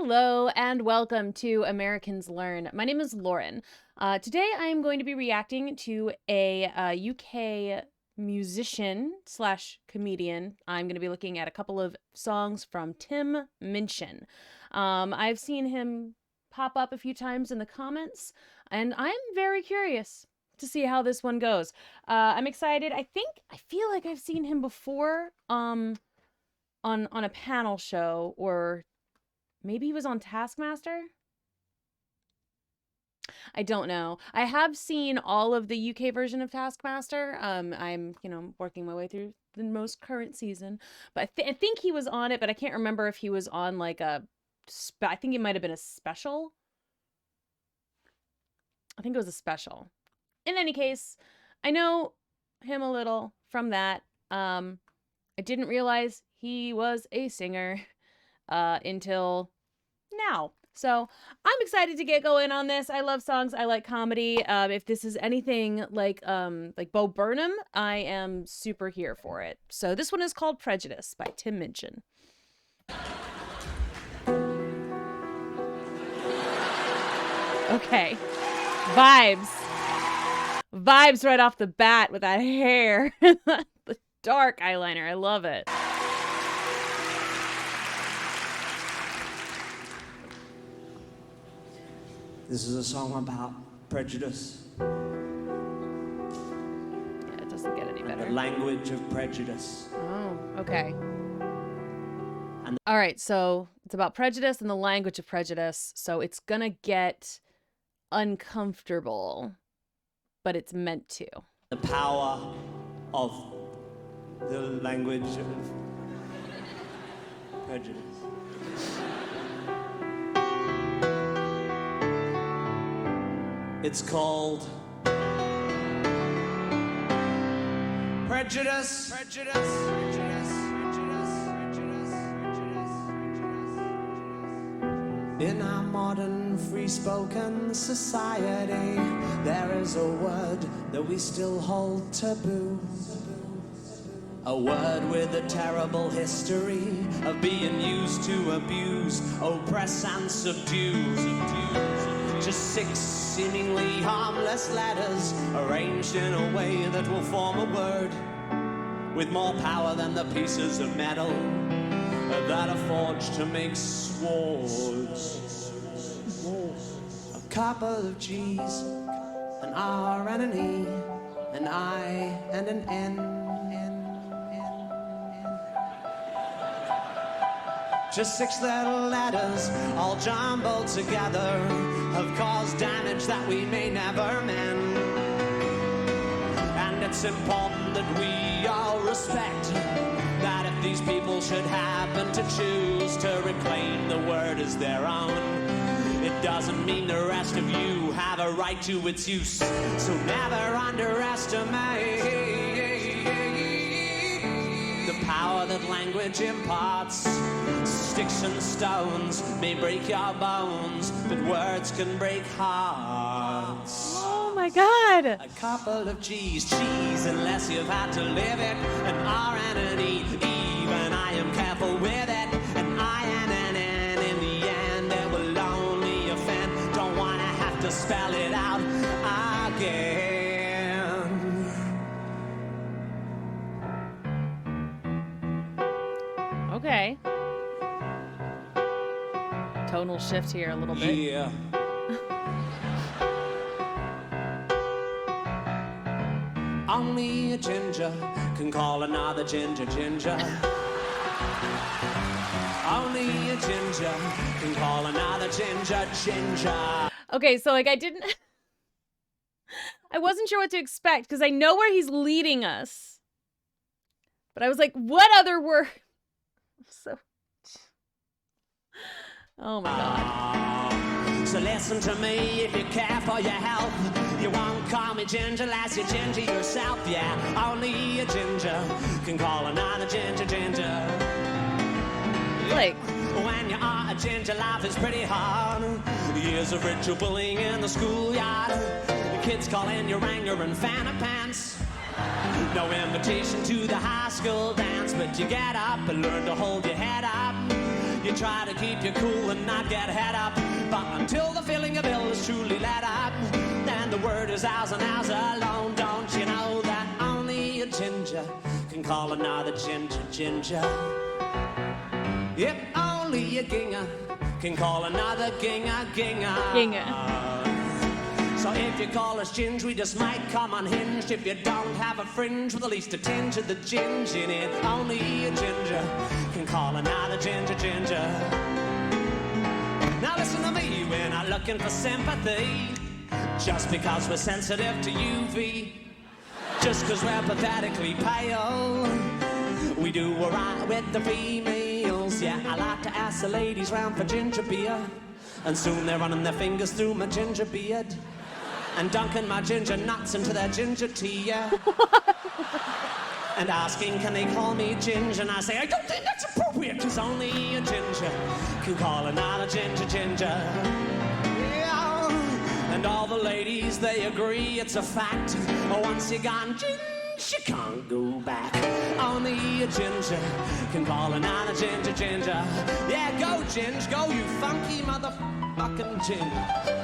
Hello and welcome to Americans Learn. My name is Lauren. Today I am going to be reacting to a UK musician slash comedian. I'm going to be looking at a couple of songs from Tim Minchin. I've seen him pop up a few times in the comments, and I'm very curious to see how this one goes. I'm excited. I feel like I've seen him before on a panel show, or maybe he was on Taskmaster? I don't know. I have seen all of the UK version of Taskmaster. I'm, working my way through the most current season. But I think he was on it, but I can't remember if he was on like I think it might have been a special. I think it was a special. In any case, I know him a little from that. I didn't realize he was a singer until now. So I'm excited to get going on this. I love songs. I like comedy. If this is anything like Bo Burnham, I am super here for it. So this one is called Prejudice by Tim Minchin. Okay. Vibes right off the bat with that hair. The dark eyeliner. I love it. This is a song about prejudice. Yeah, it doesn't get any better. And the language of prejudice. Oh, okay. All right, so it's about prejudice and the language of prejudice. So it's gonna get uncomfortable, but it's meant to. The power of the language of prejudice. It's called Prejudice. In our modern free-spoken society, there is a word that we still hold taboo. A word with a terrible history of being used to abuse, oppress and subdue. Just six seemingly harmless letters arranged in a way that will form a word with more power than the pieces of metal that are forged to make swords. A couple of G's, an R and an E, an I and an N. Just six little letters, all jumbled together, have caused damage that we may never mend. And it's important that we all respect that if these people should happen to choose to reclaim the word as their own, it doesn't mean the rest of you have a right to its use. So never underestimate the power that language imparts. Sticks and stones may break your bones, but words can break hearts. Oh my God. A couple of G's, unless you've had to live it. An R and an E, even I am careful with it. An I and an N, in the end it will only offend. Don't wanna have to spell it out again. Okay. Tonal shift here a little bit. Yeah. Only a ginger can call another ginger. Only a ginger can call another ginger. Okay, so I wasn't sure what to expect because I know where he's leading us. But I was like, what other word? So, oh my God. So listen to me if you care for your health. You won't call me ginger unless you're ginger yourself. Yeah, only a ginger can call another ginger. Like, when you are a ginger, life is pretty hard. Years of ritual bullying in the schoolyard. The kids calling you Ranger and Fanny Pants. No invitation to the high school dance, but you get up and learn to hold your head up. You try to keep your cool and not get head up, but until the filling of ill is truly let up, then the word is ours and ours alone. Don't you know that only a ginger can call another ginger ginger? If only a ginger can call another ginger ginger. So if you call us ginge, we just might come unhinged. If you don't have a fringe with at least a tinge of the ginge in it, only a ginger can call another ginger ginger. Now listen to me, we're not looking for sympathy just because we're sensitive to UV, just because we're pathetically pale. We do alright with the females. Yeah, I like to ask the ladies round for ginger beer, and soon they're running their fingers through my ginger beard and dunking my ginger nuts into their ginger tea, yeah. And asking, can they call me ginger? And I say, I don't think that's appropriate, because only a ginger can call another ginger ginger. Yeah. And all the ladies, they agree it's a fact. Once you're gone ginger, you can't go back. Only a ginger can call another ginger ginger. Yeah, go ginge, go you funky motherfucking ginger.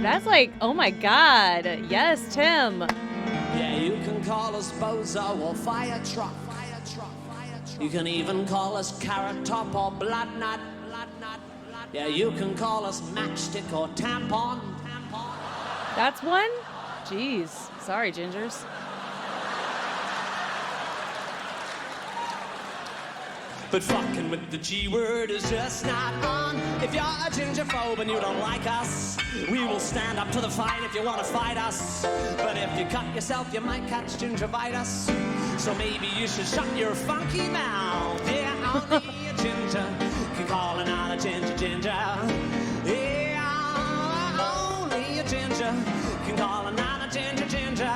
That's like, oh my God. Yes, Tim. Yeah, you can call us bozo or fire truck. You can even call us carrot top or blood nut. Yeah, you can call us matchstick or tampon. That's one? Jeez. Sorry, gingers. But fucking with the G word is just not on. If you're a gingerphobe and you don't like us, we will stand up to the fight if you want to fight us. But if you cut yourself, you might catch gingivitis. So maybe you should shut your funky mouth. Yeah, only a ginger can call another ginger ginger. Yeah, only a ginger can call another ginger ginger.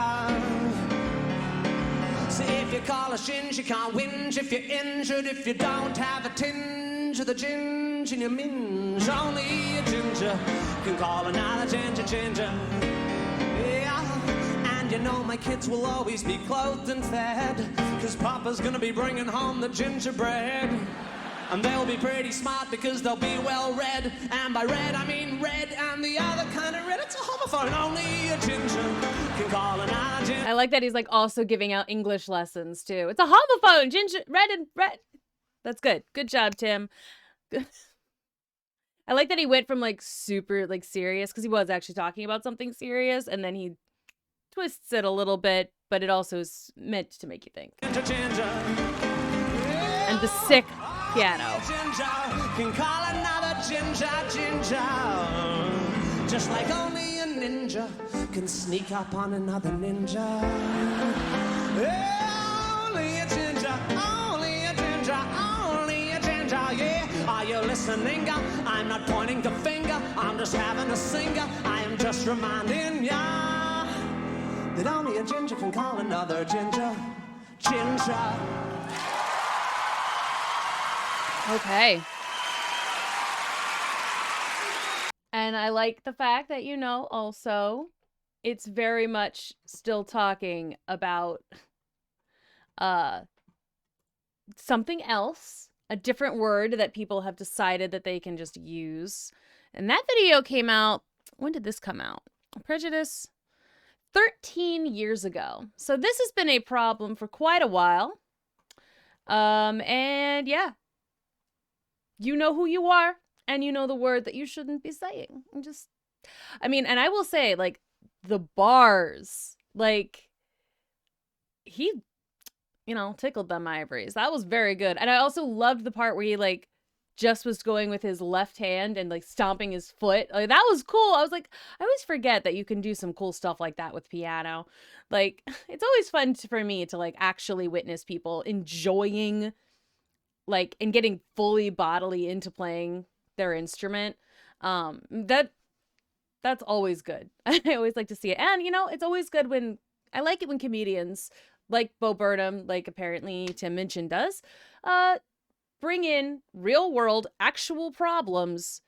If you call us ginge, you can't whinge if you're injured. If you don't have a tinge of the ginge in your minge, only a ginger can call another ginger ginger. Yeah, and you know my kids will always be clothed and fed, 'cause Papa's gonna be bringing home the gingerbread. And they'll be pretty smart because they'll be well read. And by red, I mean red and the other kind of red. It's a homophone. Only a ginger can call another ginger. I like that he's like also giving out English lessons too. It's a homophone. Ginger, red and red. That's good. Good job, Tim. I like that he went from like super like serious, because he was actually talking about something serious, and then he twists it a little bit, but it also is meant to make you think. Ginger, ginger. And the sick piano. Ginger can call another ginger ginger. Just like only a ninja can sneak up on another ninja. Only a ginger, only a ginger, only a ginger, yeah. Are you listening? I'm not pointing the finger, I'm just having a singer. I am just reminding ya that only a ginger can call another ginger ginger. Okay. And I like the fact that, you know, also it's very much still talking about something else, a different word that people have decided that they can just use. And that video came out, when did this come out? Prejudice, 13 years ago. So this has been a problem for quite a while. And yeah. You know who you are, and you know the word that you shouldn't be saying. And I will say, like, the bars, like, he, you know, tickled them ivories. That was very good. And I also loved the part where he, like, just was going with his left hand and, like, stomping his foot. Like, that was cool. I was like, I always forget that you can do some cool stuff like that with piano. Like, it's always fun for me to, like, actually witness people enjoying, like, and getting fully bodily into playing their instrument. That's always good. I always like to see it. And, you know, it's always good I like it when comedians, like Bo Burnham, like apparently Tim Minchin does, bring in real world, actual problems,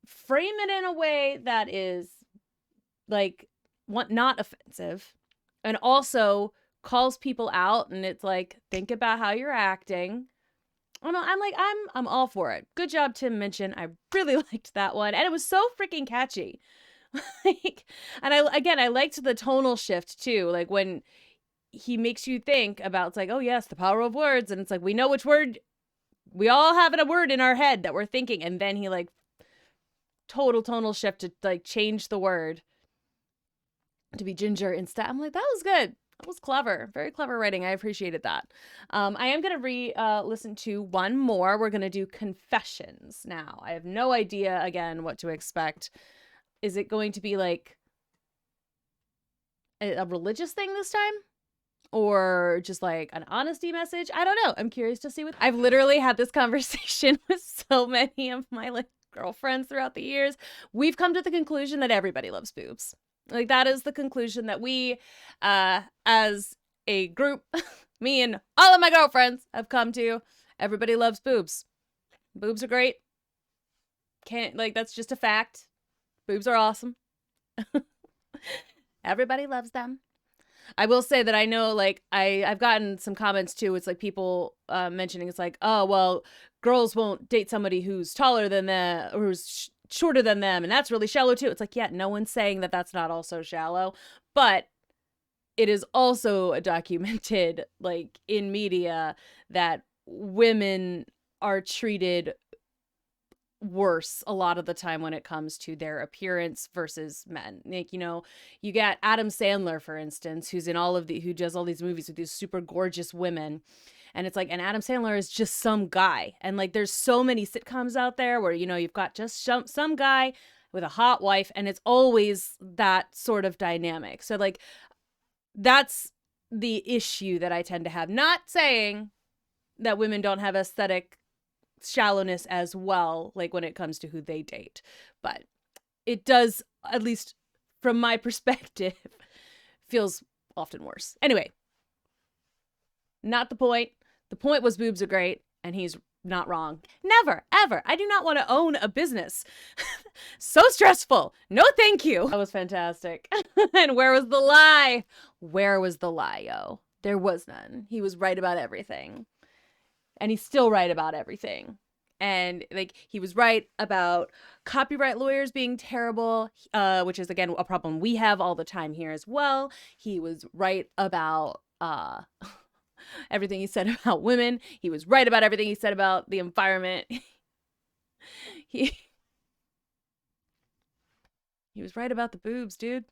frame it in a way that is, like, not offensive, and also calls people out, and it's like, think about how you're acting. I'm all for it. Good job, Tim Minchin. I really liked that one, and it was so freaking catchy. Like, and I liked the tonal shift too. Like when he makes you think about, it's like, oh yes, the power of words, and it's like, we know which word, we all have a word in our head that we're thinking, and then he like total tonal shift to like change the word to be ginger instead. I'm like, that was good. That was clever. Very clever writing. I appreciated that. I am going to listen to one more. We're going to do Confessions now. I have no idea, again, what to expect. Is it going to be like a religious thing this time? Or just like an honesty message? I don't know. I'm curious to see what... I've literally had this conversation with so many of my like girlfriends throughout the years. We've come to the conclusion that everybody loves boobs. Like, that is the conclusion that we, as a group, me and all of my girlfriends have come to. Everybody loves boobs. Boobs are great. That's just a fact. Boobs are awesome. Everybody loves them. I will say that I know, like, I've gotten some comments too. It's like people mentioning, it's like, oh, well, girls won't date somebody who's taller than them or who's shorter than them, and that's really shallow too. It's like, yeah, no one's saying that that's not also shallow, but it is also documented, like, in media that women are treated worse a lot of the time when it comes to their appearance versus men. Like, you know, you got Adam Sandler, for instance, who does all these movies with these super gorgeous women. And it's like, and Adam Sandler is just some guy. And like, there's so many sitcoms out there where, you know, you've got just some guy with a hot wife, and it's always that sort of dynamic. So like, that's the issue that I tend to have. Not saying that women don't have aesthetic shallowness as well, like when it comes to who they date, but it does, at least from my perspective, feels often worse. Anyway, not the point. The point was boobs are great, and he's not wrong. Never, ever. I do not want to own a business. So stressful. No, thank you. That was fantastic. And where was the lie? Where was the lie, yo? There was none. He was right about everything. And he's still right about everything. And like, he was right about copyright lawyers being terrible, which is, again, a problem we have all the time here as well. He was right about everything he said about women. He was right about everything he said about the environment. He was right about the boobs, dude.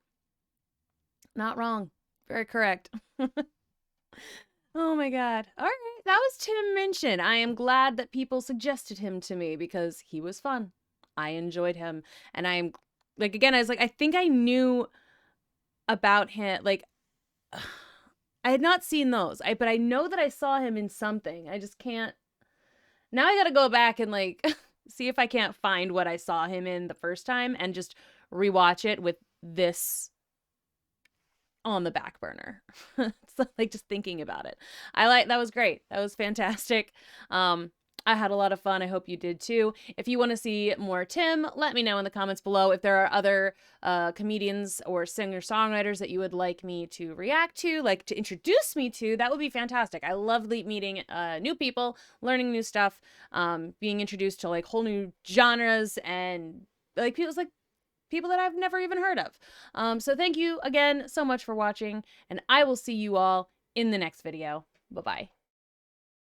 Not wrong. Very correct. Oh my God. All right. That was Tim Minchin. I am glad that people suggested him to me because he was fun. I enjoyed him. And I'm like, again, I was like, I think I knew about him. Like, I had not seen those. But I know that I saw him in something. I just can't. Now I got to go back and like see if I can't find what I saw him in the first time and just rewatch it with this on the back burner. So, like, just thinking about it. That was great. That was fantastic. I had a lot of fun. I hope you did too. If you want to see more Tim, let me know in the comments below. If there are other comedians or singer-songwriters that you would like me to react to, like to introduce me to, that would be fantastic. I love meeting new people, learning new stuff, being introduced to like whole new genres and like people that I've never even heard of. So thank you again so much for watching, and I will see you all in the next video. Bye-bye.